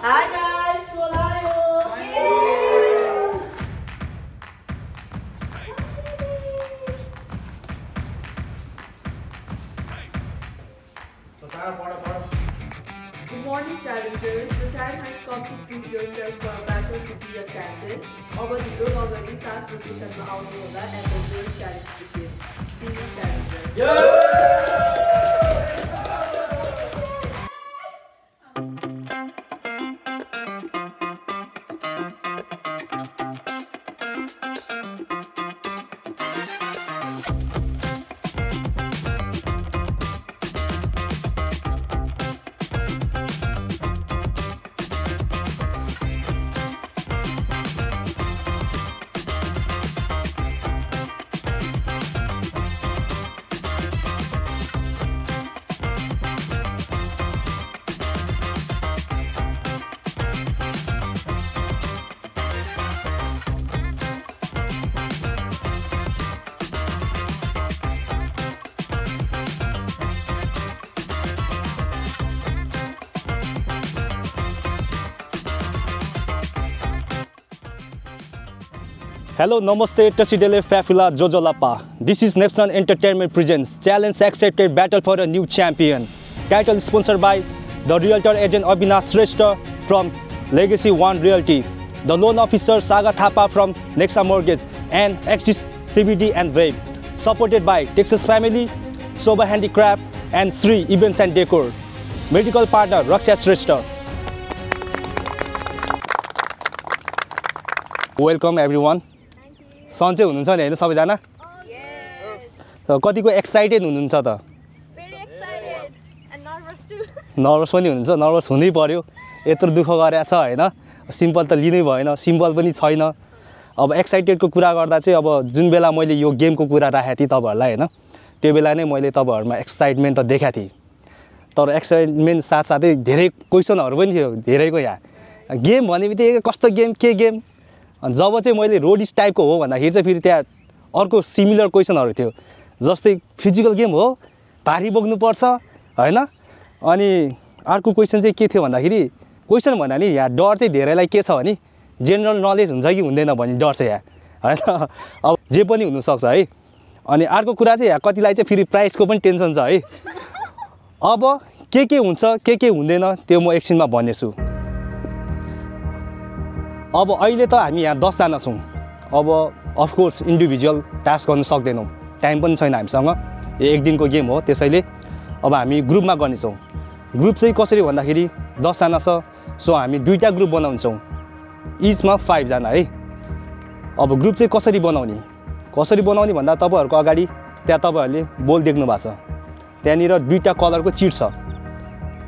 Hi guys, Polayo! Good morning challengers, the time has come to prove yourself for a battle to be a champion. अब ढिलो नगरी class लोकेसनमा आउनु होला and the real challenge begins. See you challengers. Hello, Namaste, Tasidele, Fafila, Jojolapa. This is Nepson Entertainment presents Challenge Accepted Battle for a New Champion. Title sponsored by the Realtor Agent Abhinash Shrestha from Legacy One Realty, the Loan Officer Saga Thapa from Nexa Mortgage, and Axis CBD and Wave. Supported by Texas Family, Soba Handicraft, and Sri Events and Decor. Medical partner Raksha Shrestha. Welcome everyone. सन्चै हुनुहुन्छ नि हैन सबैजना कतिको excited हुनुहुन्छ त nervous पनि हुनुहुन्छ नर्भस हुनै पर्यो यत्रो दुःख गरेछ हैन सिम्पल त लिनै भएन सिम्पल पनि छैन अब एक्साइटेडको कुरा गर्दा चाहिँ अब जुन बेला मैले यो गेमको कुरा राखेको थिएँ तपाईहरुलाई हैन त्यो बेला नै मैले तपाईहरुमा एक्साइटमेन्ट त देखाएको थिएँ तर एक्साइटमेन्ट साथसाथै धेरै क्वेशनहरु पनि थियो धेरैको यहाँ गेम भनेबित्तिकै कस्तो गेम के गेम जब चाहिँ मैले रोडिस टाइपको हो भन्दाखेरि चाहिँ फेरि त्यहाँ अर्को सिमिलर क्वेशनहरु थियो जस्तै फिजिकल गेम हो भारी बोक्नु पर्छ हैन अनि अर्को क्वेशन चाहिँ के थियो भन्दाखेरि क्वेशन भन्दा नि यहाँ डर चाहिँ धेरैलाई के छ भने जनरल नलेज हुन्छ कि हुँदैन भन्ने डर छ यहाँ हैन अब जे पनि हुन सक्छ है अनि अर्को कुरा चाहिँ यहाँ कतिलाई चाहिँ फेरि प्राइसको पनि टेन्सन छ है अब के हुन्छ के हुँदैन त्यो म एकछिनमा भन्नेछु अब अहिले त हामी यहाँ 10 जना छौं अब अफ कोर्स इन्डिभिजुअल टास्क गर्न सक्दैनौं टाइम पनि छैन हामीसँग एक दिनको गेम हो त्यसैले अब हामी ग्रुपमा गर्ने छौं ग्रुप चाहिँ कसरी भन्दाखेरि 10 जना छ सो हामी दुईटा ग्रुप बनाउँछौं इचमा 5 जना है अब ग्रुप चाहिँ कसरी बनाउने भन्दा तपाईहरुको अगाडि त्यहाँ तपाईहरुले बोल देख्नु भएको छ त्यहाँनिर दुईटा कलरको चिट छ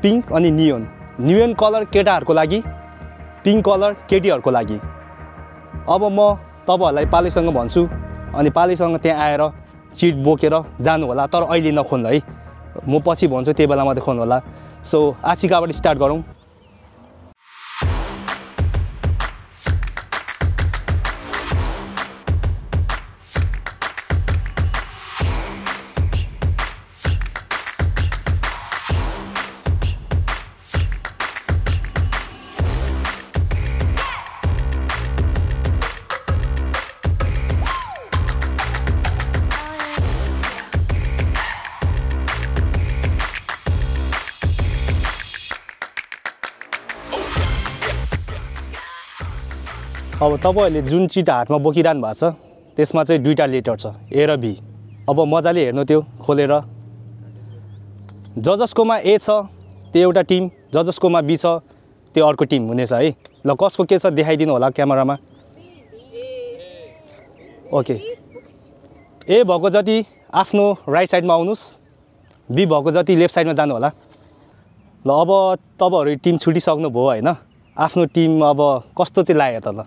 पिंक अनि नियोन कलर केटाहरुको लागि पिंक कलर केटीहरुको लागि अब म तपाईहरुलाई पालेसँग भन्छु अनि पालेसँग त्यहाँ आएर चिट बोकेर जानु होला तर अहिले नखोल्नु है म पछि भन्छु त्यही बेला मात्रै खोल्नु होला सो आशिकाबाट स्टार्ट गरौँ अब तपाईहरुले जुन चिट हातमा बोकिराख्नु भएको छ त्यसमा चाहिँ दुईटा लेटर छ ए र बी अब मजाले हेर्नु त्यो खोलेर जजसकोमा ए छ त्यो एउटा टिम जजसकोमा बी छ त्यो अर्को टिम हुनेछ है ल कसको के छ देखाइदिनु होला क्यामेरामा ओके ए भएको जति आफ्नो राइट साइडमा आउनुस् बी भएको जति लेफ्ट साइडमा जानु होला ल अब तपाईहरु टिम छुटिसक्नु भयो हैन आफ्नो टिम अब कस्तो चाहिँ लाग्यो त ल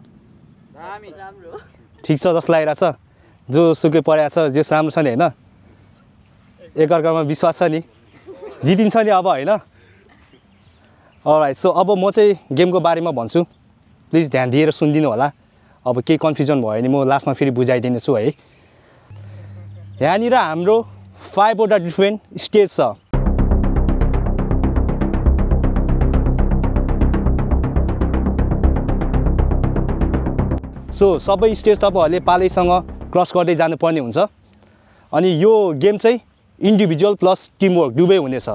राम्रो ठीक छ जस्तो लागिरा छ जो सुके परेको छ जे राम्रो छ नि हैन एकअर्कामा विश्वास छ नि जितिन्छ नि अब हैन अलराइट सो अब म चाहिँ गेमको बारेमा भन्छु प्लिज ध्यान दिएर सुनिदिनु होला अब के कन्फ्युजन भयो नि म लास्टमा फेरि बुझाइदिने छु है यहाँनिर हाम्रो 5 वटा डिफरेन्ट स्टेज छ सो सबै स्टेज तपाईँहरूले पालैसँग क्रस गर्दै जानुपर्ने हुन्छ अनि यो गेम चाहिँ इन्डिभिजुअल प्लस टिमवर्क दुवै हुनेछ।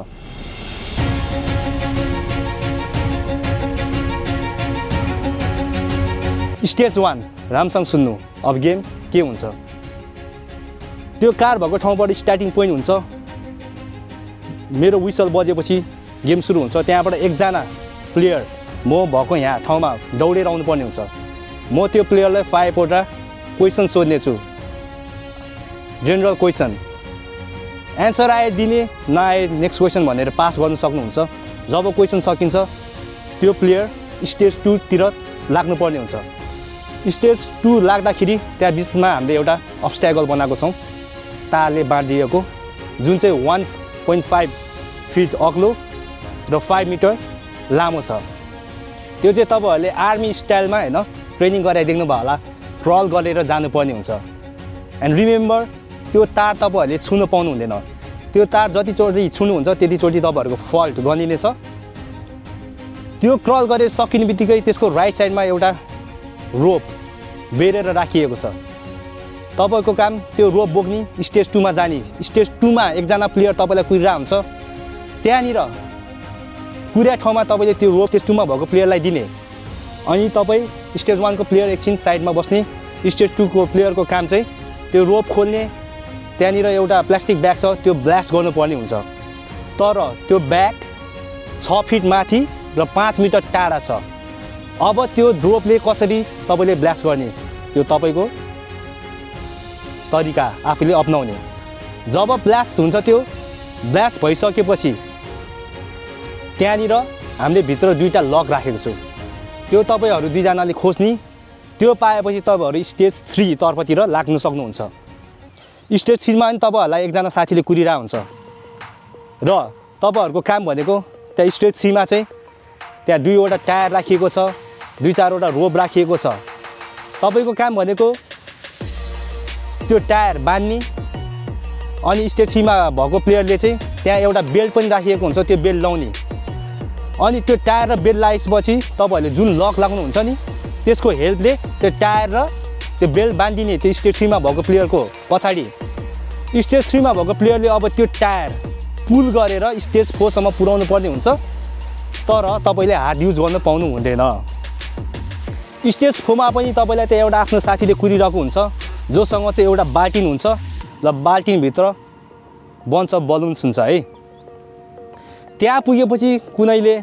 स्टेज 1 राम्रोसँग सुन्नु। अब गेम के हुन्छ, त्यो कार भएको ठाउँबाट स्टार्टिङ पोइन्ट हुन्छ। मेरो विसल बजेपछि गेम सुरु हुन्छ। त्यहाँबाट एकजना प्लेयर म भएको यहाँ ठाउँमा दौडेर आउनुपर्ने हुन्छ। म त्यो प्लेयरलाई 5 वटा क्वेसन सोध्नेछु, जेनरल क्वेसन। एन्सर आए दिने, नआए नेक्स्ट क्वेसन भनेर पास गर्न सक्नुहुन्छ। जब क्वेसन सकिन्छ त्यो प्लेयर स्टेज 2 तिर लाग्नुपर्ने हुन्छ। स्टेज 2 लाग्दाखेरि त्यहाँ बिचमा हामीले एउटा अब्स्ट्याकल बनाएको छौँ, तारले बाँधिएको, जुन चाहिँ 1.5 फिट अग्लो र 5 मिटर लामो छ। त्यो चाहिँ तपाईँहरूले आर्मी स्टाइलमा होइन ट्रेनिङ गरेर देख्नुभयो होला, क्रल गरेर जानुपर्ने हुन्छ। एन्ड रिमेम्बर त्यो तार तपाईँहरूले छुन पाउनु हुँदैन। त्यो तार जतिचोटि छुनुहुन्छ त्यतिचोटि तपाईँहरूको फल्ट गनिनेछ। त्यो क्रल गरेर सकिने बित्तिकै त्यसको राइट साइडमा एउटा रोप बेरेर राखिएको छ। तपाईँको काम त्यो रोप बोक्ने, स्टेज 2 मा जाने। स्टेज 2 मा एकजना प्लेयर तपाईँलाई कुरिरहेको हुन्छ, त्यहाँनिर कुरिया ठाउँमा तपाईँले त्यो रोप स्टेज 2 मा भएको प्लेयरलाई दिने। अनि तपाईँ स्टेज 1 को प्लेयर एकछिन साइडमा बस्ने। स्टेज 2 को प्लेयरको काम चाहिँ त्यो रोप खोल्ने। त्यहाँनिर एउटा प्लास्टिक ब्याग छ, त्यो ब्लास्ट गर्नुपर्ने हुन्छ। तर त्यो ब्याग 6 फिट माथि र 5 मिटर टाढा छ। अब त्यो रोपले कसरी तपाईँले ब्लास्ट गर्ने, त्यो तपाईँको तरिका आफूले अपनाउने। जब ब्लास्ट हुन्छ, त्यो ब्लास्ट भइसकेपछि त्यहाँनिर हामीले भित्र 2टा लक राखेको छु। त्यो तपाईँहरू 2जनाले खोज्ने। त्यो पाएपछि तपाईँहरू स्टेज 3 तर्फतिर लाग्न सक्नुहुन्छ। स्टेज 3 मा पनि तपाईँहरूलाई एकजना साथीले कुरिरहेको हुन्छ र तपाईँहरूको काम भनेको त्यहाँ स्टेज 3 मा चाहिँ त्यहाँ 2वटा टायर राखिएको छ, 2-4वटा रोप राखिएको छ। तपाईँको काम भनेको त्यो टायर बान्ने। अनि स्टेज 3 मा भएको प्लेयरले चाहिँ त्यहाँ एउटा बेल्ट पनि राखिएको हुन्छ, त्यो बेल्ट लाउने। अनि त्यो टायर र बेल्ट लगाएपछि तपाईँहरूले जुन लक लाग्नुहुन्छ नि, त्यसको हेल्पले त्यो टायर र त्यो बेल्ट बाँधिने त्यो स्टेज 3 मा भएको प्लेयरको पछाडि। स्टेज 3 मा भएको प्लेयरले अब त्यो टायर पुल गरेर स्टेज 4 सम्म पुर्याउनु पर्ने हुन्छ। तर तपाईँले हात युज गर्न पाउनु हुँदैन। स्टेज 4 मा पनि तपाईँलाई त्यहाँ एउटा आफ्नो साथीले कुरिरहेको हुन्छ, जोसँग चाहिँ एउटा बाल्टिन हुन्छ र बाल्टिनभित्र बन्च अफ बलुन्स हुन्छ है। त्यहाँ पुगेपछि कुनैले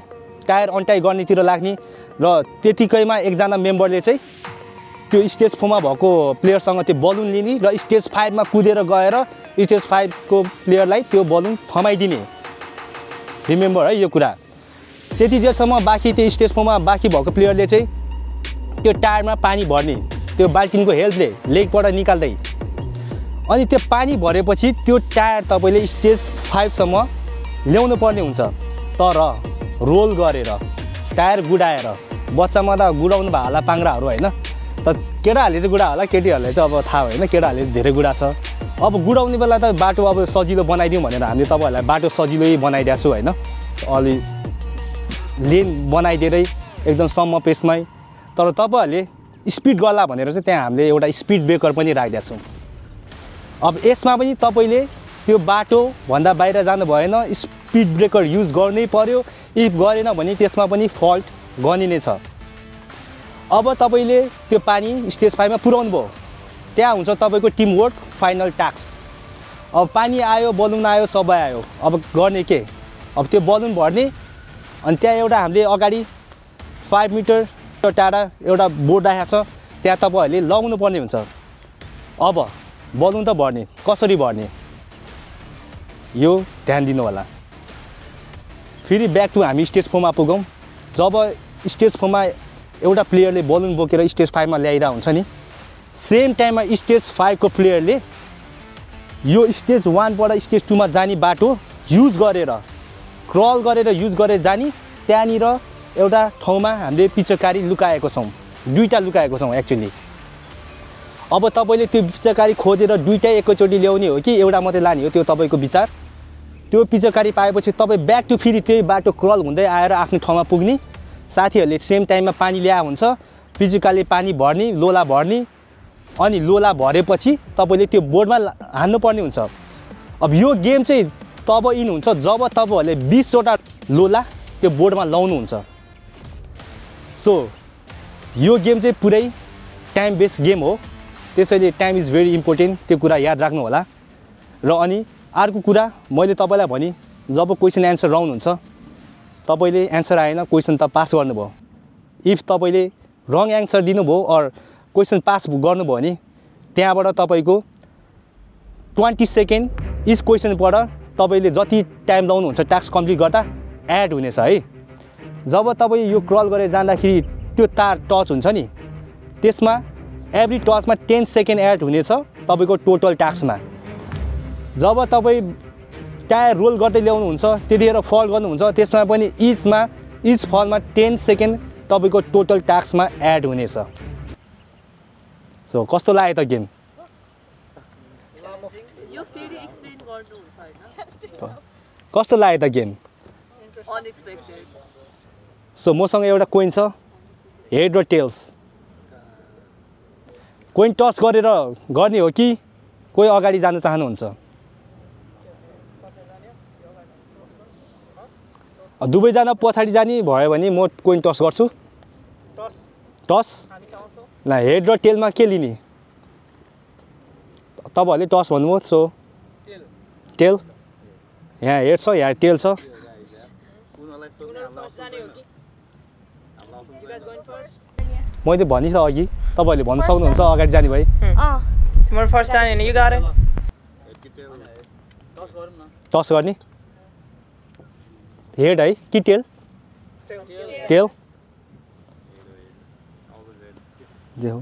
टायर अनटाई गर्नेतिर लाग्ने र त्यतिकैमा एकजना मेम्बरले चाहिँ त्यो स्टेज 4 मा भएको प्लेयरसँग त्यो बलुन लिने र स्टेज 5 मा कुदेर गएर स्टेज 5 को प्लेयरलाई त्यो बलुन थमाइदिने। रिमेम्बर है यो कुरा। त्यति जेलसम्म बाँकी त्यो स्टेज 4 मा बाँकी भएको प्लेयरले चाहिँ त्यो टायरमा पानी भर्ने, त्यो बाल्टिनको हेल्पले लेगबाट निकाल्दै। अनि त्यो पानी भरेपछि त्यो टायर तपाईँले स्टेज 5 सम्म ल्याउनु पर्ने हुन्छ। तर रोल गरेर, टायर गुडाएर। बच्चामा त गुडाउनु भयो होला पाङ्राहरू होइन, त केटाहरूले चाहिँ गुडा होला, केटीहरूले चाहिँ अब थाहा होइन, केटाहरूले धेरै गुडा छ। अब गुडाउने बेला त बाटो अब सजिलो बनाइदिउँ भनेर हामीले तपाईँहरूलाई बाटो सजिलै बनाइदिएको छु होइन, अलि लेन बनाइदिएरै एकदम सम्म पेसमै। तर तपाईँहरूले स्पिड गर्ला भनेर चाहिँ त्यहाँ हामीले एउटा स्पिड ब्रेकर पनि राखिदिएको छौँ। अब यसमा पनि तपाईँले त्यो बाटोभन्दा बाहिर जानु भएन, स्पिड ब्रेकर युज गर्नै पर्यो। इफ गरेन भने त्यसमा पनि फल्ट गनिने छ। अब तपाईँले त्यो पानी स्टेज 5 मा पुर्याउनु भयो, त्यहाँ हुन्छ तपाईँको टिमवर्क फाइनल टास्क। अब पानी आयो, बलुन आयो, सबै आयो, अब गर्ने के? अब त्यो बलुन भर्ने। अनि त्यहाँ एउटा हामीले अगाडि 5 मिटर टाढा एउटा बोर्ड राखेको छ, त्यहाँ तपाईँहरूले लगाउनु पर्ने हुन्छ। अब बलुन त भर्ने, कसरी भर्ने यो ध्यान दिनु होला। फेरि ब्याक टु हामी स्टेज 4 मा पुगौँ। जब स्टेज 4 मा एउटा प्लेयरले बलुन बोकेर स्टेज 5 मा ल्याइरहेको हुन्छ नि, सेम टाइममा स्टेज 5 को प्लेयरले यो स्टेज 1 बाट स्टेज 2 मा जाने बाटो युज गरेर, क्रल गरेर युज गरेर जाने। त्यहाँनिर एउटा ठाउँमा हामीले पिचकारी लुकाएको छौँ, 2टा लुकाएको छौँ एक्चुअली। अब तपाईँले त्यो पिचकारी खोजेर 2टा एकैचोटि ल्याउने हो कि एउटा मात्रै लाने हो, त्यो तपाईँको विचार। त्यो पिचकारी पाएपछि तपाईँ ब्याक टु फेरि त्यही बाटो क्रल हुँदै आएर आफ्नो ठाउँमा पुग्ने। साथीहरूले सेम टाइममा पानी ल्याएको हुन्छ, पिचुकाले पानी भर्ने लोला भर्ने अनि लोला भरेपछि तपाईँले त्यो बोर्डमा हान्नुपर्ने हुन्छ। अब यो गेम चाहिँ तब इन हुन्छ जब तपाईँहरूले 20 वटा लोला त्यो बोर्डमा लाउनुहुन्छ। सो यो गेम चाहिँ पुरै टाइम बेस्ड गेम हो, त्यसैले टाइम इज भेरी इम्पोर्टेन्ट, त्यो कुरा याद राख्नु होला। र अनि अर्को कुरा मैले तपाईँलाई भने जब क्वेसन एन्सर राउन्ड हुन्छ तपाईँले एन्सर आएन क्वेसन त पास गर्नुभयो। इफ तपाईँले रङ एन्सर दिनुभयो अर क्वेसन पास गर्नुभयो भने त्यहाँबाट तपाईँको 20 सेकेन्ड इच क्वेसनबाट तपाईँले जति टाइम लाउनुहुन्छ टास्क कम्प्लिट गर्दा एड हुनेछ है। जब तपाईँ यो क्रल गरेर जाँदाखेरि त्यो तार टच हुन्छ नि त्यसमा एभ्री टचमा 10 सेकेन्ड एड हुनेछ तपाईँको टोटल टास्कमा। जब तपाईँ टायर रोल गर्दै ल्याउनुहुन्छ त्यतिखेर फल गर्नुहुन्छ त्यसमा पनि इच फलमा 10 सेकेन्ड तपाईँको टोटल टास्कमा एड हुनेछ। सो कस्तो लाग्यो त गेम? कस्तो लाग्यो त गेम? सो मसँग एउटा कोइन छ, हेड र टेल्स। कोइन टच गरेर गर्ने हो कि कोही अगाडि जान चाहनुहुन्छ? दुवैजना पछाडि जाने भयो भने म कोइन टस गर्छु। टस ल हेड र टेलमा के लिने? तपाईँहरूले टस भन्नुभयो। सो टेल, यहाँ हेड छ यहाँ टेल छ। मैले भनि त अघि तपाईँहरूले भन्न सक्नुहुन्छ अगाडि जाने भए। टस गर्ने हेड है कि टेल? टेल जे हो।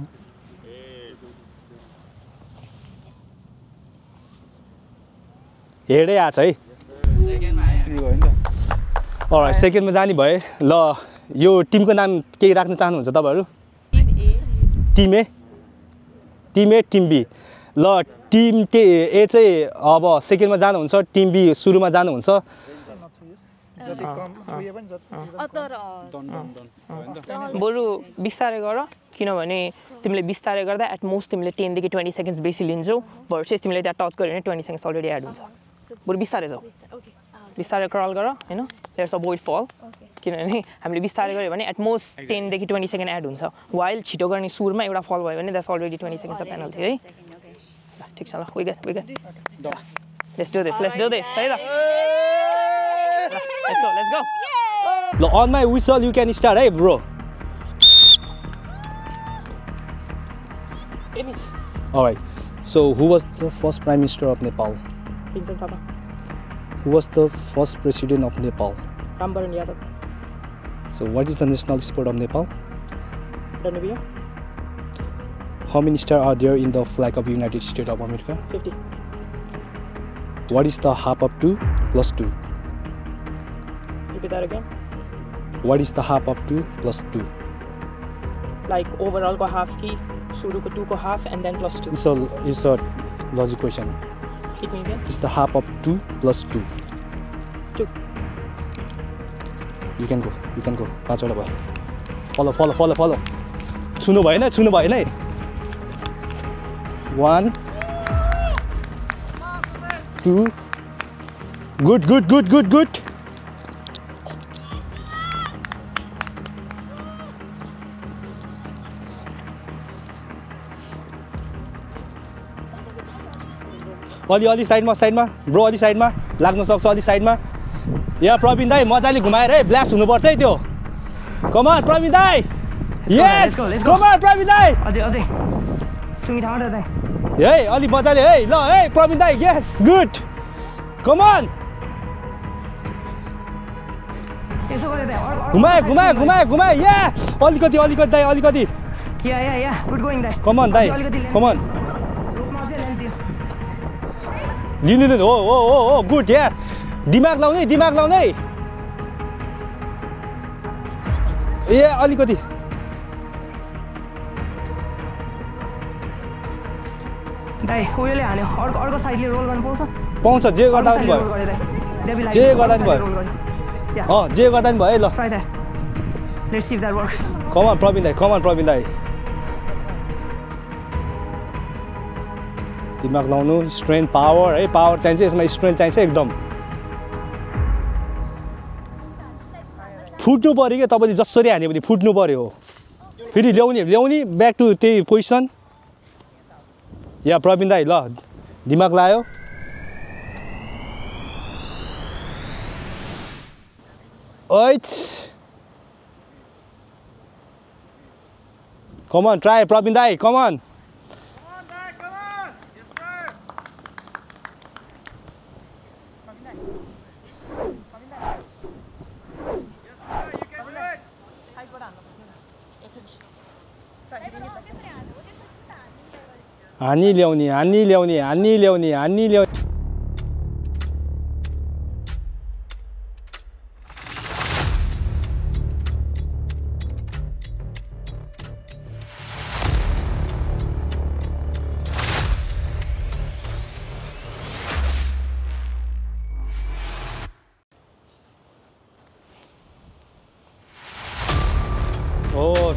हेडै आछ है। अलराइट सेकेन्डमा जाने भए। ल यो टिमको नाम केही राख्न चाहनुहुन्छ तपाईँहरू? Team A, team B. ल टिम ए चाहिँ अब सेकेन्डमा जानुहुन्छ, टिम बी सुरुमा जानुहुन्छ। बरु बिस्तारै गर, किनभने तिमीले बिस्तारै गर्दा एटमोस्ट तिमीले 10 देखि 20 सेकेन्ड्स बेसी लिन्छौ भर्सेस तिमीले त्यहाँ टच गर्यो भने 20 सेकेन्ड्स अलरेडी एड हुन्छ। बरु बिस्तारै जाऊ, बिस्तारै क्रल गर हैन, लेट्स अभोइड फल। किनभने हामीले बिस्तारै गऱ्यो भने एटमोस्ट 10 देखि 20 सेकेन्ड एड हुन्छ। वाइल छिटो गर्ने सुरमा एउटा फल भयो भने that's already 20 seconds of penalty है। ठिक छ ल, we good let's do this है त। Let's go. Look, on my whistle you can start, hey bro. Alright, so who was the first Prime Minister of Nepal? Bhimsen Thapa. Who was the first President of Nepal? Rambaran Yadav. So what is the national sport of Nepal? Danubia. How many stars are there in the flag of United States of America? 50. What is the half of 2 plus 2? Repeat that again. What is the half of 2 plus 2? Like overall ko half ki, shuru ko 2 ko half and then plus 2. It's a logic question. Hit me again. It's the half of 2 plus 2. 2. You can go. 5 वटा भयो. Follow. छुनु भएन है. 1 2. Good. अलि साइडमा bro, अलि साइडमा लाग्न सक्छ, अलि साइडमा। यहाँ प्रवीण दाई मजाले घुमाएर है, ब्ल्यास्ट हुनुपर्छ है त्यो। कम अन प्रवीण दाई, यस कम अन प्रवीण दाई, अझै सुमी ठाउँबाट दाइ है अलि मजाले है। ल है प्रवीण दाई, यस गुड, कम अन। यसो गरे दाइ, घुमाए या अलिकति दाइ, अलिकति या गुड गोइङ दाइ। कम अन दाइ, कम अन। लिनु हो गुड या। दिमाग लाउने ए अलिकति। दाइ उयोले हान्यो, अर्को साइडले रोल गर्नु पाउँछ। जे गर्दा पनि भयो, जे गर्दा पनि भयो है। ल Let's see if that works. Come on, Pravin Dai. दिमाग लाउनु, स्ट्रेन्थ, पावर है, पावर चाहिन्छ यसमा, स्ट्रेन्थ चाहिन्छ एकदम। फुट्नु पर्यो के तपाईले जसरी हान्यो भने फुट्नु पर्यो हो। फेरि ल्याउने ब्याक टु त्यही पोजिसन। या प्रवीण दाइ ल दिमाग लायो। ओइट Come on, try, Pravin Dai, come on. Come on, Dai, come on. Yes, sir. Yes, sir, you can do it. हानी ल्याउने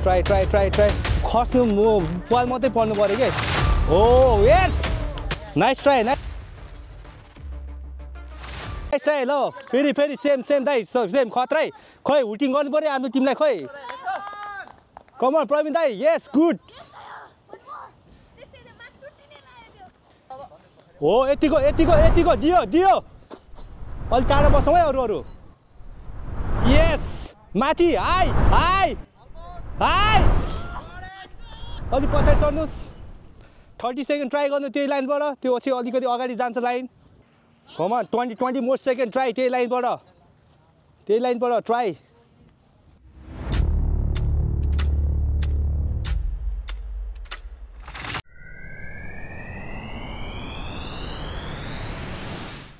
Try. खस्नु बल मात्रै पर्नु पर्यो के। Oh, yes. Nice try. Nice try ल। फेरि सेम दाइ, सेम खतरै। खोइ हुटिङ गर्नु पर्यो आफ्नो टिमलाई खोइ। Come on, Pravin Dai. Yes, good. हो यतिको दियो। अलि टाढो बसौँ है अरू। Yes. माथि हाई। अलि पछाडि चढ्नुस्। 30 सेकेन्ड ट्राई गर्नु त्यही लाइनबाट, त्यो पछि अलिकति अगाडि जान्छ line. Come on, 20 more second try त्यही लाइनबाट ट्राई।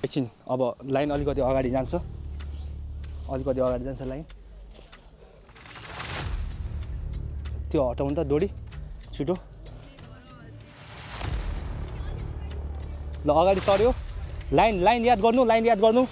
एकछिन अब लाइन अलिकति अगाडि जान्छ लाइन। त्यो हटाउनु त दोडी छिटो ल अगाडि सर्यो। लाइन याद गर्नु लाइन गुड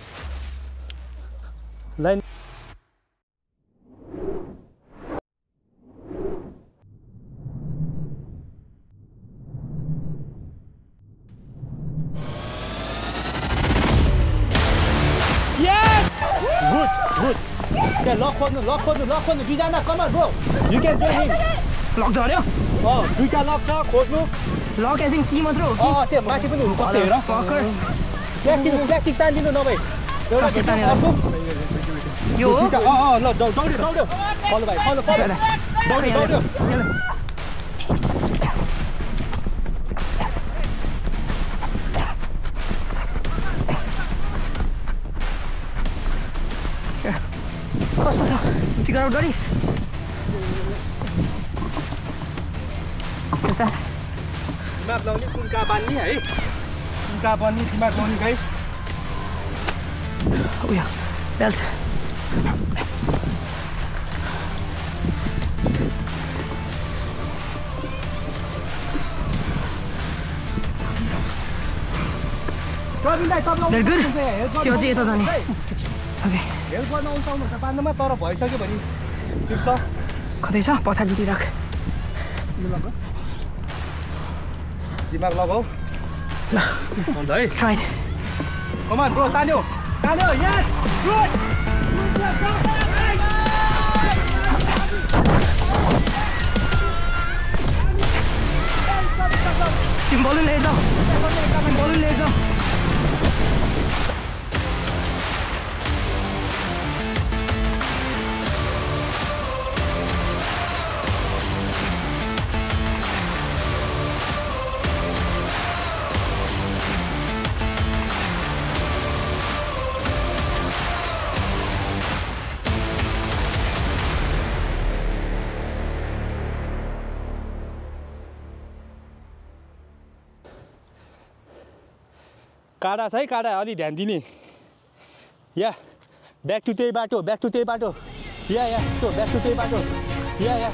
लक खोज्नु दुईजना come on bro you can join him. Luck झर्यो। दुईटा लक छ खोज्नु। लक एजिङ की मात्र हो। त्यो माथि पनि हुनुपर्छ हेर। प्लास्टिक तानिदिनु नभए एउटा अर्को यो हो। ल दौड्यो फलो भाइ फलो दौड्यो कस्तो छ फिगर आउट गरिस्? दिमाग लाउने कुन्का बान्ने है, कुन्का बान्ने दिमाग लाउने गाइस। उयो बेल्ट प्रवीण दाइ तपाईँ त्यो चाहिँ यता जाने। ओके हेल्प गर्न आउँछ त बान्नमा, तर भइसक्यो भने ठिक छ। कतै छ पछाडिपट्टि राख। दिमाग लगाऊ ल हुन्छ है। ट्राई कम अन ब्रो तान्यो यस गुड तिमी बलुन लिएर जाऊ। काडा छ है, काडा अलि ध्यान दिने। या ब्याक टु त्यही बाटो या त्यो ब्याक टु त्यही बाटो या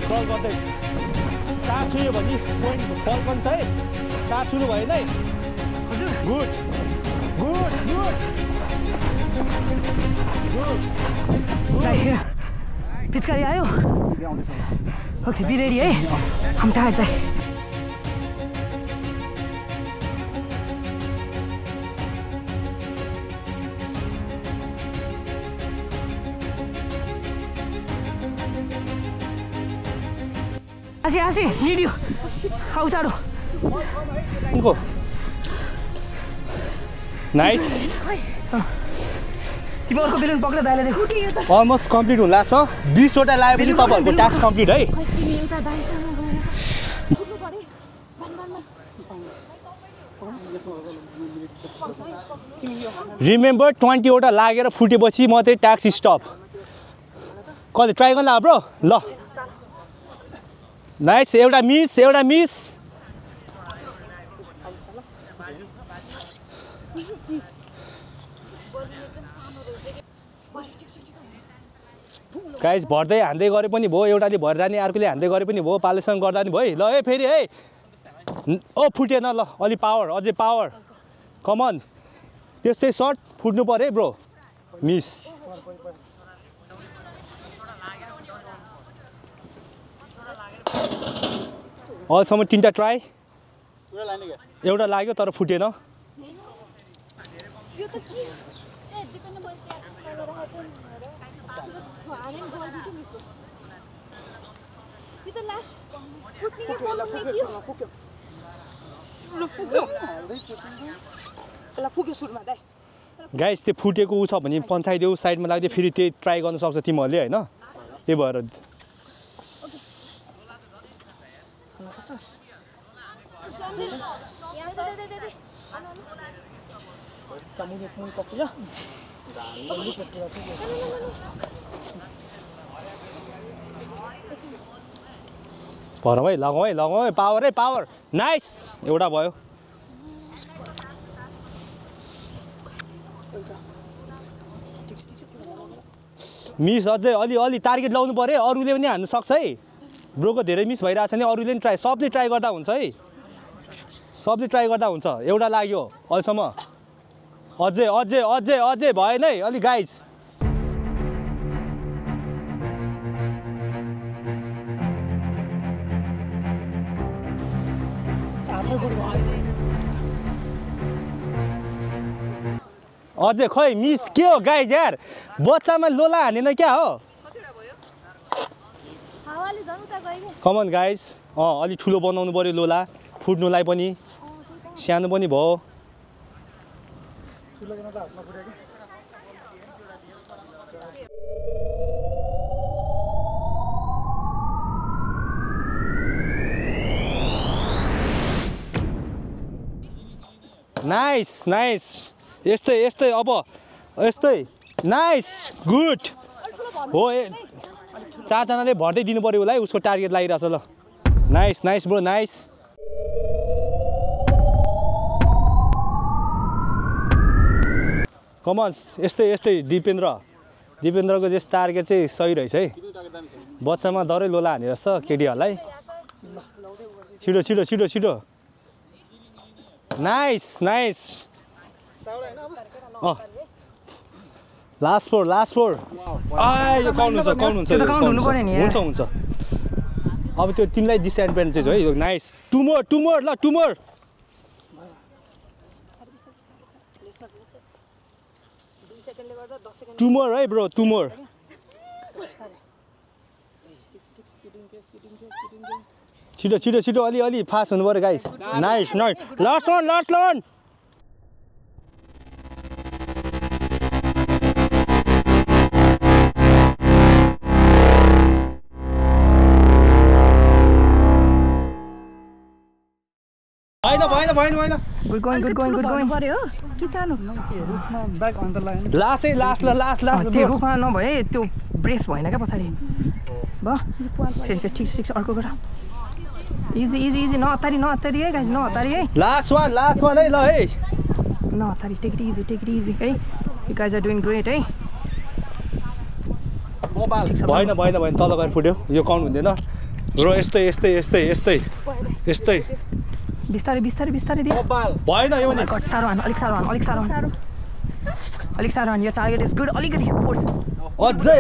क्रल गर्दै तार छुयो भने पोइन्ट फल पनि छ है। तार छुनु भएन है। गुड पिचकारी आयो ओके बी रेडी है I'm tired दाइ आसी need you how सारो उनको नाइस तिमीहरुको बेलुन पक्रेर दाइले देखौ अलमोस्ट कम्प्लिट हुन लाग्छ 20 वटा लागेपछि तपाईहरुको टास्क कम्प्लिट है तिमी एउटा दाइसँग गएर फुट्नु पर्यो रिमेम्बर 20 वटा लागेर फुटेपछि मात्रै टास्क स्टप कहिले ट्राई गर्न ब्रो ल नाइस एउटा मिस गाइस भर्दै हान्दै गरे पनि भयो एउटाले भरिरानी अर्कोले हान्दै गरे पनि भयो पालेसँग गर्दा नि भयो ल ए फेरि है ओ फुटेन ल अलि पावर अझै पावर कमन त्यस्तै सर्ट फुट्नु पर्यो है ब्रो मिस अहिलेसम्म 3टा ट्राई एउटा लाग्यो तर फुटेन यो त के ए डिपेन्ड मैले त्यहाँ गरेर हाल्नु हाने गोल दिछु मिस यो त लास्ट फुट्ने फुक्यो ल फुक्यो सुरुमा दाइ गाइस त्यो फुटेको उ छ भने पन्छाइदेऊ साइडमा लाग्दै फेरि त्यही ट्राई गर्न सक्छ तिमीहरूले हैन त्यही भएर भरौँ है लगाउँ है पावर नाइस एउटा भयो मिस अझै अलि टार्गेट लाउनु पर्यो अरूले पनि हान्नु सक्छ है ब्रोको धेरै मिस भइरहेछ नि अरूले पनि सबले ट्राई गर्दा हुन्छ है सबले ट्राई गर्दा हुन्छ एउटा लाग्यो अहिलेसम्म अझै भएन है अलि गाइस अझै खै मिस के हो गाइस यार बच्चामा लोला हानेन क्या हो हावाले झन् उता गयो के कमन गाइस अलि ठुलो बनाउनु पर्यो लोला फुट्नुलाई पनि सानो पनि भयो नाइस यस्तै अब यस्तै नाइस गुड हो चारजनाले भर्दै दिनु पर्यो होला है उसको टार्गेट लागिरहेछ ल नाइस ब्रो नाइस कमन यस्तै दिपेन्द्रको जस्तो टार्गेट चाहिँ सही रहेछ है बच्चामा दरै लोला हाने जस्तो केटीहरूलाई छिटो नाइस लास्ट फ्लोर यो काउन्ट हुन्छ अब त्यो तिमीलाई डिसएडभान्टेज हो है यो नाइस टु मोर है ब्रो टु मोर छिटो अलि फास्ट हुनु पर्यो गाइस नाइस लास्ट वान भएन गुड गोइङ पर्यो के सानो लास्ट त्यो रुखमा नभए त्यो ब्रेस भएन क्या पछाडि भयो ठिक छ अर्को गर इजी नअत्तारी है गाइस नअत्तारी है लास्ट वान है ल है नअत्तारी टेक इट इजी है you guys are doing great है भएन तल गएर फुट्यो यो काउन्ट हुँदैन र यस्तै बिस्तारै दे भएन यो नि साह्रो हान अलिक साह्रो हान यो टार्गेट इज गुड अलिकति फोर्स अझै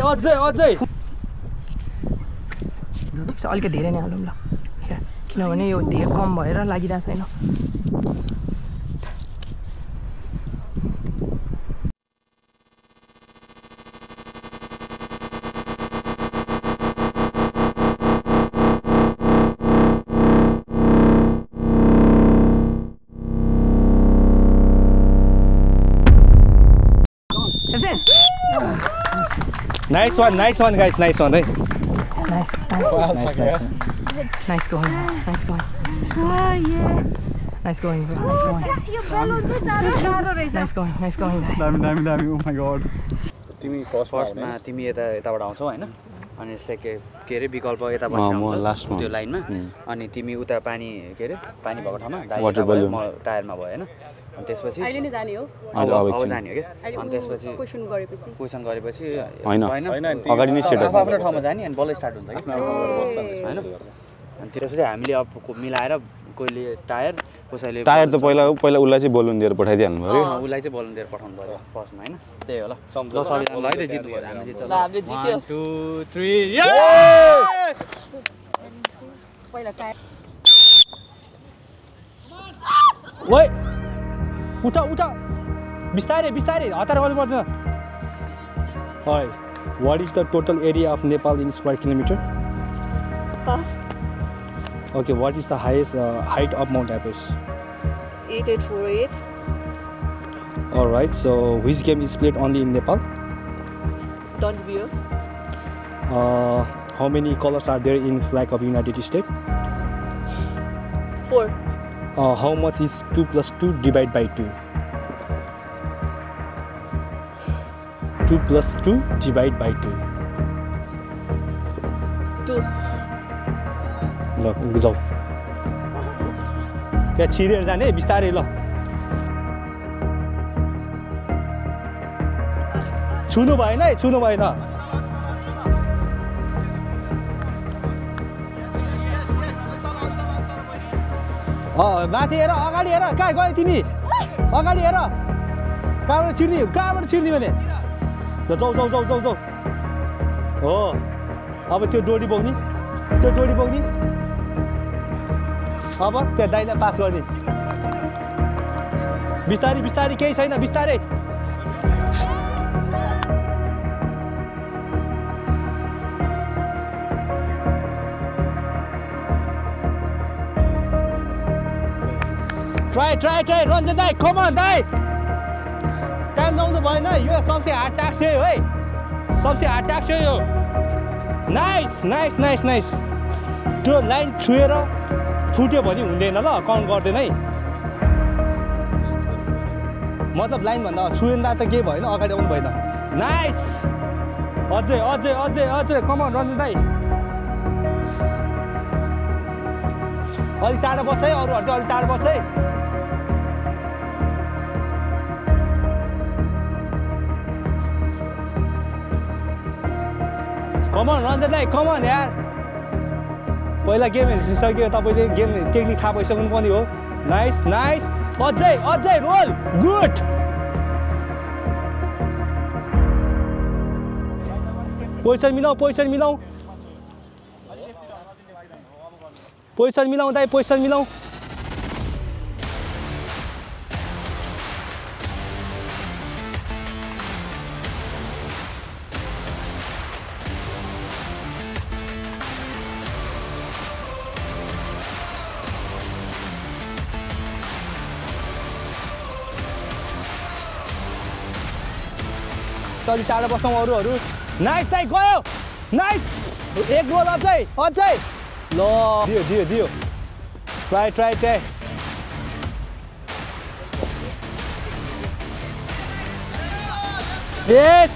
ठिक छ अलिकति धेरै नै हालौँ ल किनभने यो धेरै कम भएर लागिरहेको छैन Nice one guys, nice one है Nice going. Nice going, bro. Nice going. यो बलुन चाहिँ साह्रो गाह्रो रहेछ Nice going. दामी oh my god तिमी फर्स्टमा तिमी यताबाट आउँछौ हैन अनि सेकेन्ड के रे विकल्प यता म बस्छ लास्टमा त्यो लाइनमा अनि तिमी उता पानी के रे पानी भएको ठाउँमा वाटर बलुन म टायरमा भयो हैन अनि त्यसपछि अहिले नै जाने हो अब जाने हो के अहिले अनि त्यसपछि क्वेशन गरेपछि हैन अगाडि नै सेट आफ्नो ठाउँमा जाने अनि बल्ल स्टार्ट हुन्छ के हैन अनि त्यसपछि हामीले अब मिलाएर कोहीले टायर कसैले टायर त पहिला उलाई चाहिँ बलुन दिएर पठाइदिहाल्नु पर्यो उलाई चाहिँ बलुन दिएर पठाउनु पर्यो फर्स्टमा हैन त्यही हो ल सबैजना है त जित्नु भयो हामीले जित्यो 1 2 3 यस पहिला टायर ओइ उठा बिस्तारै हतार गर्नु पर्दैन Alright, what is the total area of Nepal in square kilometer? Pass. Okay, what is the highest height of Mount Everest? 8848. Alright, so which game is played only in Nepal? Don't be. How many colors are there in flag of United States? 4. How much is 2 plus 2 divided by 2? 2 plus 2 divided by 2. 2. ल जाऊ त्यहाँ छिरेर जाने बिस्तारै ल छुनु भएन है छुनु भएन माथि हेर अगाडि हेर कहाँ गयो तिमी अगाडि हेर कहाँबाट छिर्ने भने ल जाऊ हो अब त्यो डोरी बोक्ने अब त्यहाँ दाइलाई पास गर्ने बिस्तारै केही छैन बिस्तारै ट्राई रञ्जन दाइ कम अन दाइ टाइम लाउनु भएन यो सबसे हार्ड टास्क है सबसे हार्ड टास्क यो नाइस त्यो लाइन छुएर फुट्यो भने हुँदैन ल काउन्ट गर्दैन है मतलब लाइन भन्दा छुएन्दा त केही भएन अगाडि आउनु भएन नाइस अझै कम अन रञ्जन दाइ अलिक टाढो बस्छ है अरूहरू चाहिँ अलिक टाढो बस्छ है कमन रञ्जन दाइ कमन यार पहिला गेम हेरिसक्यो तपाईँले गेम टेक्निक थाहा भइसक्नु पनि हो नाइस अझै रोल गुड पोजिसन मिलाऊ दाइ पोजिसन मिलाऊ अलि टाढो बस्छौँ अरूहरू नाइस दाइ गयो नाइस एक गोल अझै ल दियो ट्राई यस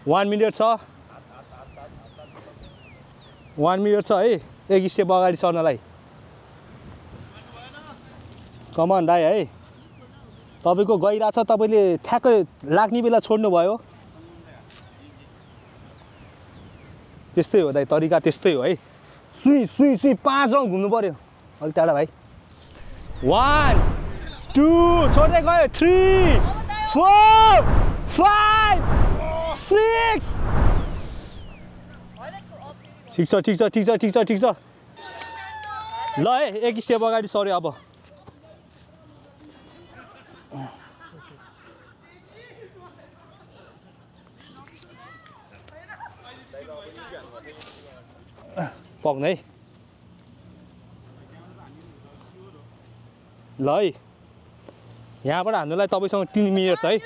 वान मिनट छ है एक स्टेप अगाडि सर्नलाई कमान दाइ है तपाईँको गइरहेछ तपाईँले ठ्याक्कै लाग्ने बेला छोड्नु भयो त्यस्तै हो दाइ तरिका त्यस्तै हो है सुई 5 राउन्ड घुम्नु पर्यो अलि टाढा भाइ 1 2 छोड्दै गयो 3 4 5 6 ठिक छ ल है एक स्टेप अगाडि सरी अब पक्ने है ल है यहाँबाट हान्नुलाई तपाईसँग 3 मिनट छ है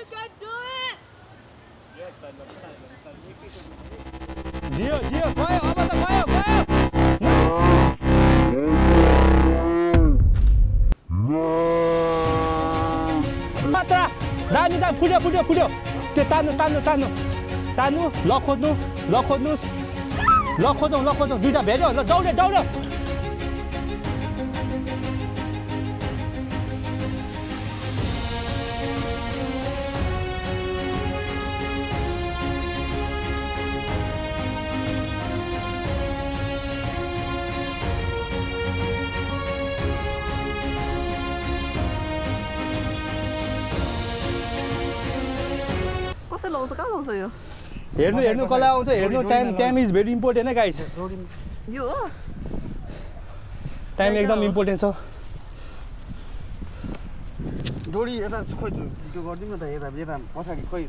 दियो गयो अब त गयो मात्र दामी फुट्यो त्यो तान्नु ल खोज्नु दुईटा भेट्यो ल दौड्यो हेर्नु कसलाई आउँछ हेर्नु टाइम इज भेरी इम्पोर्टेन्ट है गाइस यो हो टाइम एकदम इम्पोर्टेन्ट छ जोडी यता खोइ त्यो गर्दिनु न त यता पछाडि खोइ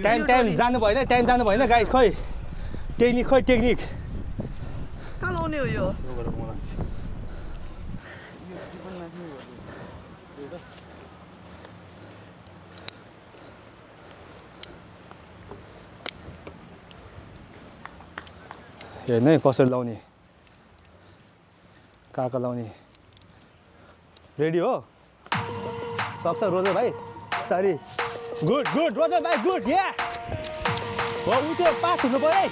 टाइम जानु भएन गाइस खोइ टेक्निक कहाँ लाउने हो यो हेर्नु है कसरी लाउने कहाँ लाउने रेडी हो सक्छ रोजर भाइ बिस्तारी गुड रोजर भाइ गुड या हो उठ्यो पास हुनु पऱ्यो है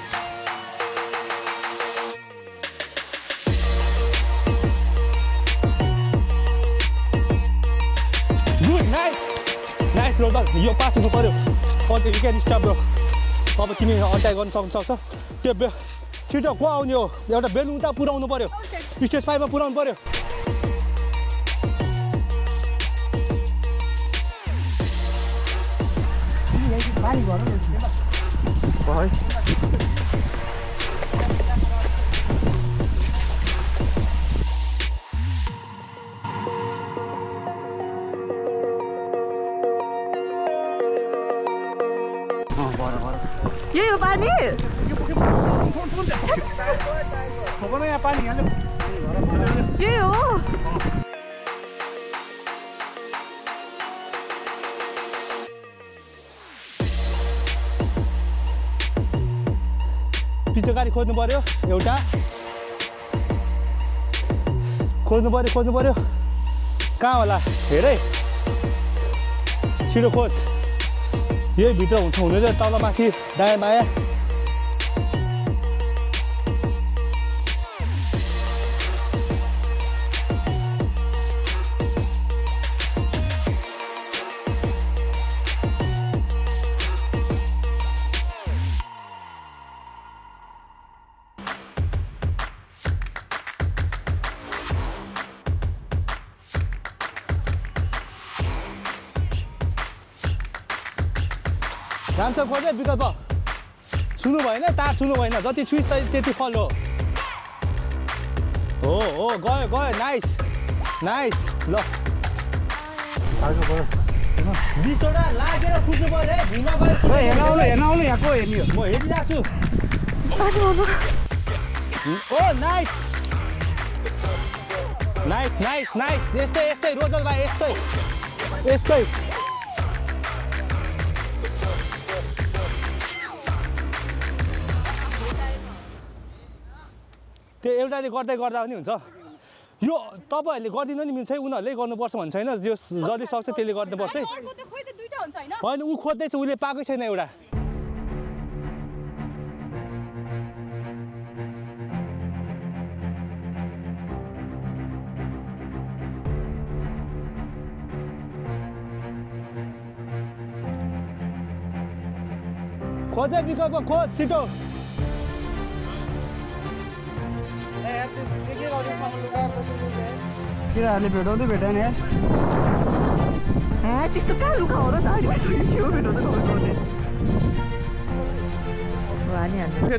गुड नाइस रोजर यो पास हुनु पऱ्यो अन्त यु क्यान स्टप ब्रो अब तिमी अट्याक गर्न सक्छ त्यो छिटो को आउने हो एउटा बेल उता पुऱ्याउनु पर्यो स्टेज 5 मा पुऱ्याउनु पर्यो यही हो पानी यहाँ पानी हाल्यो यही हो पिछोकारी खोज्नु पर्यो एउटा खोज्नु पर्यो कहाँ होला हेर है छिटो खोज यही भित्र हुँदैन तल माथि दायाँ बायाँ राम्रोसँग खोज्यो विकल्प छुनु भएन तार छुनु भएन जति छुइस् त्यति फल हो गयो नाइस ल 20वटा लागेर खुज्नु पर्यो है भिमा हेर्न आउनु यहाँको हेर्ने हो म हेरिरहेको छु नाइस यस्तै रोजल भाइ यस्तै त्यो एउटाले गर्दा पनि हुन्छ यो तपाईहरुले गर्दिनु नि मिल्छ है उनीहरुले गर्नुपर्छ भन्छ हैन जो जति सक्छ त्यसले गर्नुपर्छ है हैन उ खोज्दै छ उले पाएकै छैन एउटा खोजे विकल्प खोज छिटो केटाहरूले भेटाउँदै भेटाएन यार त्यस्तो कहाँ लुका हो र झाडीमा के हो भेटाउँदै नभेटाउने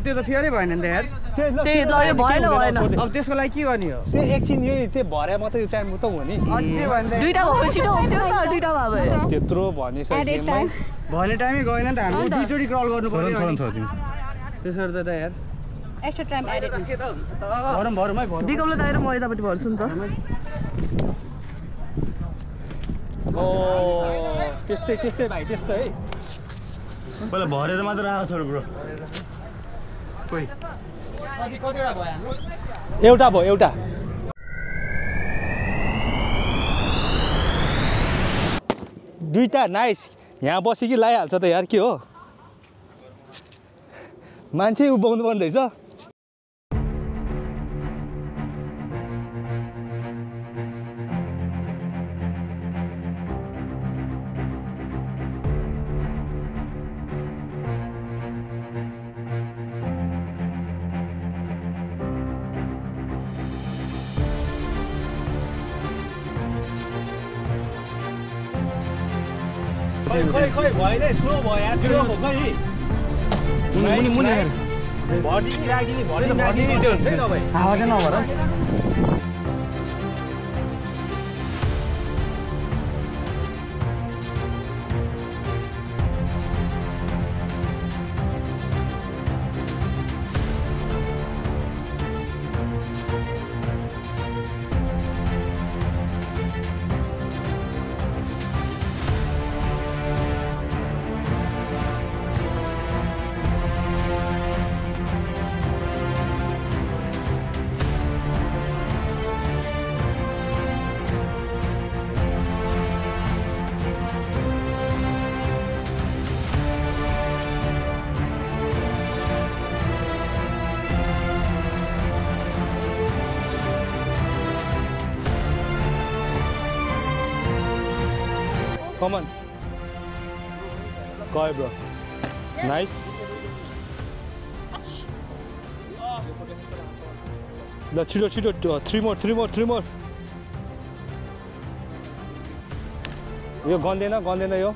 त्यो त फेरि भएन नि त यार त्यही ल यो भएन अब त्यसको लागि के गर्ने हो त्यो एकछिन यही त्यो भरे मात्रै टाइम त हो नि दुईटा भयो छिटो दुईटा भयो त्यत्रो भनिस गेममै भने टाइमै गएन नि त हामी दुईचोटि क्रल गर्नु पर्यो त्यसरी त यार एक्स्ट्रा टाइम एडेड हुन्छ भरौँ है बिकमले दाइर म यतापट्टि भर्छु नि त ओ त्यस्तै भाइ त्यस्तै है पहिला भरेर मात्र आएको छोड ब्रो एउटा भयो एउटा दुईटा नाइस यहाँ बसी कि लगाइहाल्छ त यार के हो मान्छे उभ्याउनु पर्ने रहेछ खै भएन स्लो भयो यार स्लो भयो खै मुनि भरिदिने राखिदिने त्यो हुन्छ नभए हावा चाहिँ नभर Come on. Go ahead, bro. Nice. Let's shoot. 3 more. यो गन्दैन यो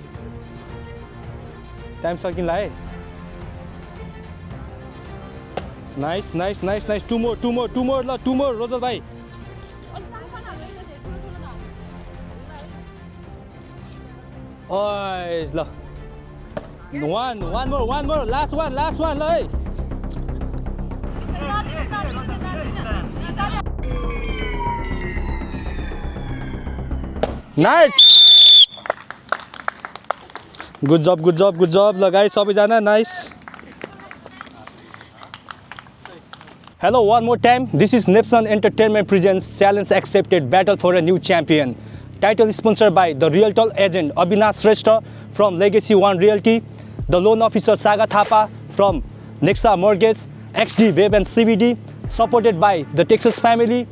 टाइम सकिन्ला है नाइस 2 more ल 2 more रोजर भाइ ओइस ल one more last one ल है नाइस Good job ल guys सबैजना nice Hello one more time this is Nepson Entertainment presents Challenge Accepted Battle for a New Champion Title sponsored by the Realtor agent Abhinash Shrestha from Legacy One Realty the loan officer Saga Thapa from Nexa Mortgage XD Web and CBD supported by the Texas family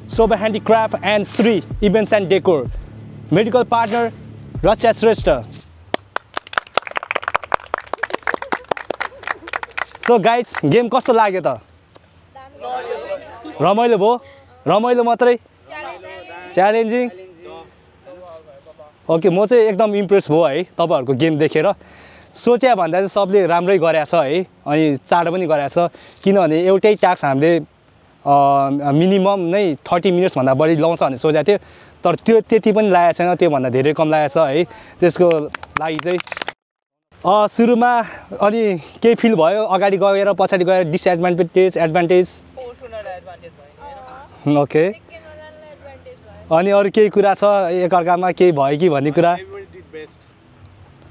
Soba Handicraft and Sri Events and Decor medical partner Racha Shrestha So guys, game कस्तो लाग्यो त? रमाइलो भयो? रमाइलो मात्रै? Challenging? Okay म चाहिँ एकदम इम्प्रेस भयो है तपाईहरुको गेम देखेर। सोचे भन्दा चाहिँ सबले राम्रै गरेछ है अनि चाँडो पनि गरेछ किनभने एउटै टास्क हामीले मिनिमम नै 30 मिनेट्स भन्दा बढी लाउँछ भन्ने सोचेको थियो तर त्यो त्यति पनि लागेको छैन त्यो भन्दा धेरै कम लागेछ है त्यसको लागि चाहिँ सुरुमा अनि केही फिल भयो अगाडि गएर पछाडी गएर डिसएडभान्टेज एडभान्टेज ओके अनि अरु केही कुरा छ एकअर्कामा केही भयो कि भन्ने कुरा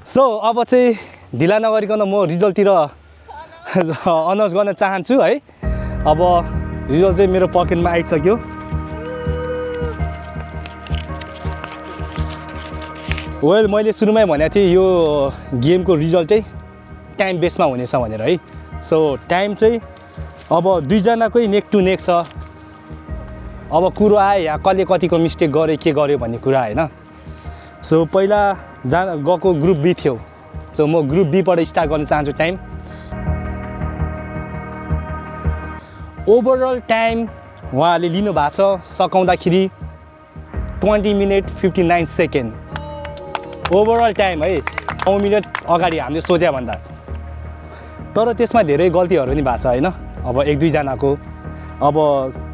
सो अब चाहिँ ढिला नगरिकन म रिजल्टतिर अनाउन्स गर्न चाहन्छु है अब रिजल्ट चाहिँ मेरो पकेटमा आइसक्यो वेल मैले सुरुमै भनेको थिएँ यो गेमको रिजल्ट चाहिँ टाइम बेसमा हुनेछ भनेर है सो टाइम चाहिँ अब दुईजनाकै नेक टु नेक छ अब कुरो आयो यहाँ कसले कतिको मिस्टेक गर्यो के गर्यो भन्ने कुरा हैन सो पहिला गएको ग्रुप बी थियो सो म ग्रुप बी बाट स्टार्ट गर्न चाहन्छु टाइम ओभरअल टाइम उहाँले लिनु भएको छ सकाउँदाखेरि 20 मिनट 59 सेकेन्ड ओभरअल टाइम है 9 मिनट अगाडि हामीले सोचे भन्दा। तर त्यसमा धेरै गल्तीहरू पनि भएको छ होइन। अब 1-2 जनाको अब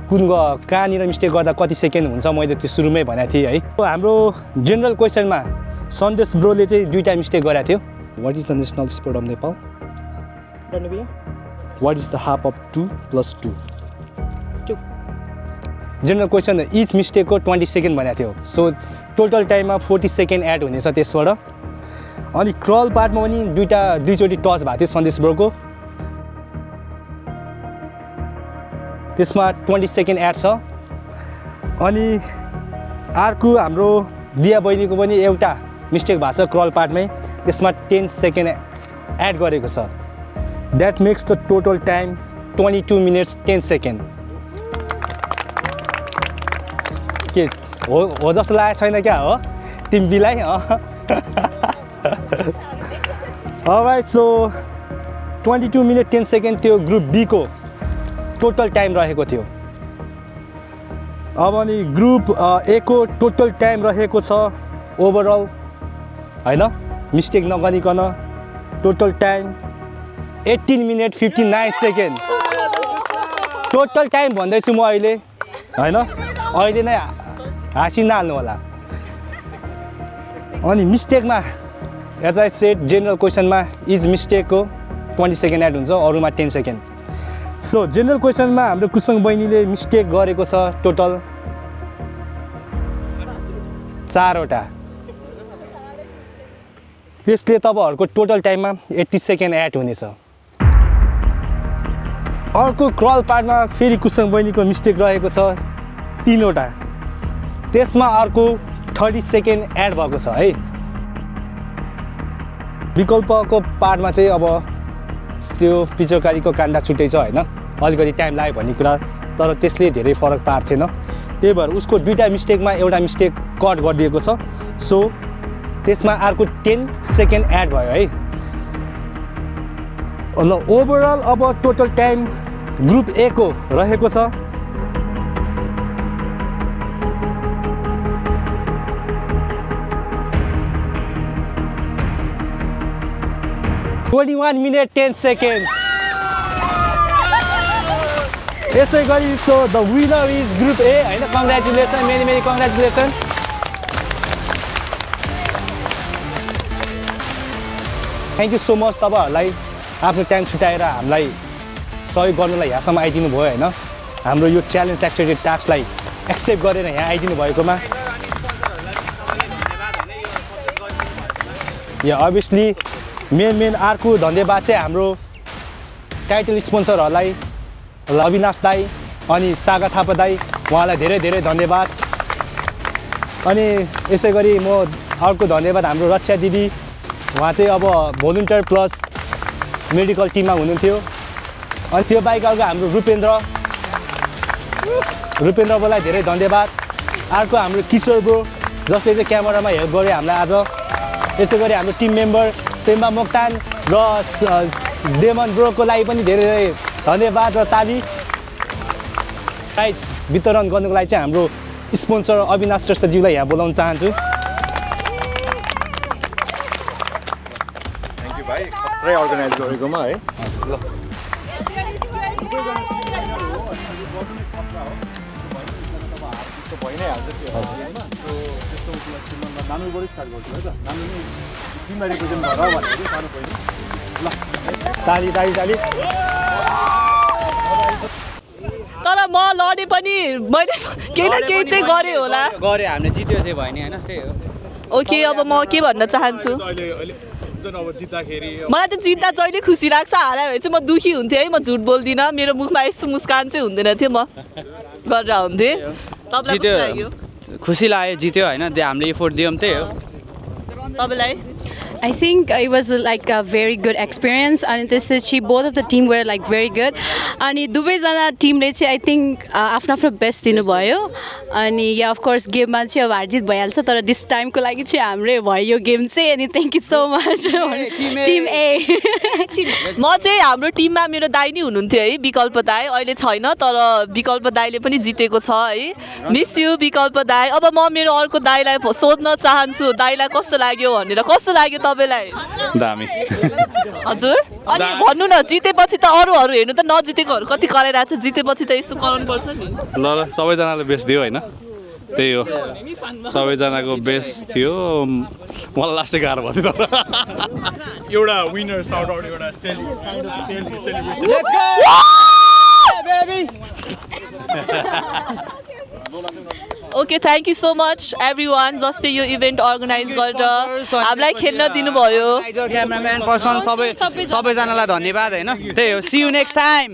कुन कहाँनिर मिस्टेक गर्दा कति सेकेन्ड हुन्छ मैले त्यो सुरुमै भनेको थिएँ है। हाम्रो जेनरल क्वेसनमा सन्देश ब्रोले चाहिँ 2टा मिस्टेक गरेको थियो। What is the national sport of Nepal? What is the half of 2 + 2? 2। General question each मिस्टेकको 20 सेकेन्ड भनेको थियो। सो टोटल टाइममा 40 सेकेन्ड एड हुनेछ त्यसबाट। अनि क्रल पार्टमा पनि दुईचोटि टच भएको थियो सन्देश ब्रोको, त्यसमा 20 सेकेन्ड एड छ। अनि अर्को हाम्रो दिया बहिनीको पनि एउटा मिस्टेक भएको छ क्रल पार्टमै, त्यसमा 10 सेकेन्ड एड गरेको छ। That makes the total time 22 minutes 10 second. के हो जस्तो लागेको छैन क्या हो टिम बीलाई? अलराइट, सो 22 मिनट 10 सेकेन्ड त्यो ग्रुप बी को टोटल टाइम रहेको थियो। अब अनि ग्रुप ए को टोटल टाइम रहेको छ ओभरअल होइन मिस्टेक नगरिकन total time 18 minute 59 second. Total time भन्दैछु म अहिले होइन, अहिले नै हाँसी नहाल्नु होला। अनि मिस्टेकमा एज आई सेड जेनरल क्वेसनमा इज मिस्टेकको 20 सेकेन्ड एड हुन्छ, अरूमा 10 सेकेन्ड। सो जेनरल क्वेसनमा हाम्रो कुसुङ बहिनीले मिस्टेक गरेको छ टोटल 4वटा। त्यसले तपाईँहरूको टोटल टाइममा 80 सेकेन्ड एड हुनेछ। अर्को क्रल पार्टमा फेरि कुसुङ बहिनीको मिस्टेक रहेको छ 3वटा, त्यसमा अर्को 30 सेकेन्ड एड भएको छ है। विकल्पको पार्टमा चाहिँ अब त्यो पिचकारीको काण्ड छुट्टै छ होइन, अलिकति टाइम लाग्यो भन्ने कुरा, तर त्यसले धेरै फरक पार्थेन। त्यही भएर उसको 2टा मिस्टेकमा एउटा मिस्टेक कट गरिदिएको छ। सो त्यसमा अर्को 10 सेकेन्ड एड भयो है। ल ओभरअल अब टोटल टाइम ग्रुप ए को रहेको छ 21 मिनट 10 सेकेन्ड। यसै गरी so the winner is group A होइन। Congratulation, many congratulation. Thank you so much तपाईँहरूलाई आफ्नो टाइम छुट्याएर हामीलाई सहयोग गर्नलाई यहाँसम्म आइदिनु भयो होइन। हाम्रो यो च्यालेन्ज एक्सपेक्टेड टास्कलाई एक्सेप्ट गरेर यहाँ आइदिनु भएकोमा यहाँ अभियसली मेन अर्को धन्यवाद चाहिँ हाम्रो टाइटल स्पोन्सरहरूलाई अविनाश दाई अनि सागा थापा दाई, उहाँलाई धेरै धेरै धन्यवाद। अनि यसै गरी म अर्को धन्यवाद हाम्रो रक्षा दिदी, उहाँ चाहिँ अब भोलिन्टियर प्लस मेडिकल टिममा हुनुहुन्थ्यो। अनि त्यो बाहेक अर्को हाम्रो रुपेन्द्र बोलाई धेरै धन्यवाद। अर्को हाम्रो किशोर ब्रो जसले चाहिँ क्यामेरामा हेल्प गर्यो हामीलाई आज। यसै गरी हाम्रो टिम मेम्बर पेम्बा मोक्तान र डेमन ब्रोको लागि पनि धेरै धेरै धन्यवाद र ताली। प्राइज वितरण गर्नुको लागि चाहिँ हाम्रो स्पोन्सर अविनाश श्रेष्ठज्यूलाई यहाँ बोलाउन चाहन्छु। थ्याङ्क यू भाइ, खत्रै अर्गनाइज गरेकोमा है। ल भइ नै हाल्छ त्यो गेममा। त्यस्तो नानुबाट स्टार्ट गर्छु है त। नानु नै टिमलाई रिप्रेजेन्ट गर भनेको चाहिँ सानो पहिले। ल ताली ताली ताली। तर म लडे पनि मैले केही न केही चाहिँ गरेँ होला। गरे हामीले जित्यो चाहिँ भयो नि होइन, त्यही हो। ओके, अब म के भन्न चाहन्छु, मलाई त जित्दा जहिले खुसी लाग्छ, हारा भए चाहिँ म दुखी हुन्थेँ है। म झुट बोल्दिनँ, मेरो मुखमा यस्तो मुस्कान चाहिँ हुँदैन थियो, म गरेर हुन्थेँ। जित्यो खुसी लाग्यो, जित्यो होइन, त्यो हामीले एफोर्ट दियौँ, त्यही हो। तपाईँलाई I think it was like a very good experience and both of the team were like very good अनि दुवैजना टिमले चाहिँ I think आफ्नो आफ्नो बेस्ट दिनुभयो अनि या of course गेममा चाहिँ अब हारजित भइहाल्छ तर दिस टाइमको लागि चाहिँ हाम्रै भयो यो गेम चाहिँ अनि thank you so much team A म चाहिँ हाम्रो टिममा मेरो दाइ नै हुनुहुन्थ्यो है विकल्प दाइ अहिले छैन तर विकल्प दाइले पनि जितेको छ है मिस यु विकल्प दाइ अब म मेरो अर्को दाइलाई सोध्न चाहन्छु दाइलाई कस्तो लाग्यो भनेर कस्तो लाग्यो तपाईलाई दामी हजुर अनि भन्नु न जितेपछि त अरूहरू हेर्नु त नजितेकोहरू कति कराइरहेको छ जितेपछि त यस्तो कराउनु पर्छ नि ल सबैजनाले बेस्ट दियो होइन त्यही हो सबैजनाको बेस्ट थियो मलाई लास्टै गाह्रो भयो तर एउटा विनर साउट आउट एउटा celebration let's go baby okay thank you so much everyone जस्तै यो इभेन्ट अर्गनाइज गरेर हामीलाई खेल्न दिनुभयो क्यामेराम्यान पर्सन सबैजनालाई धन्यवाद होइन त्यही हो सी यु नेक्स्ट टाइम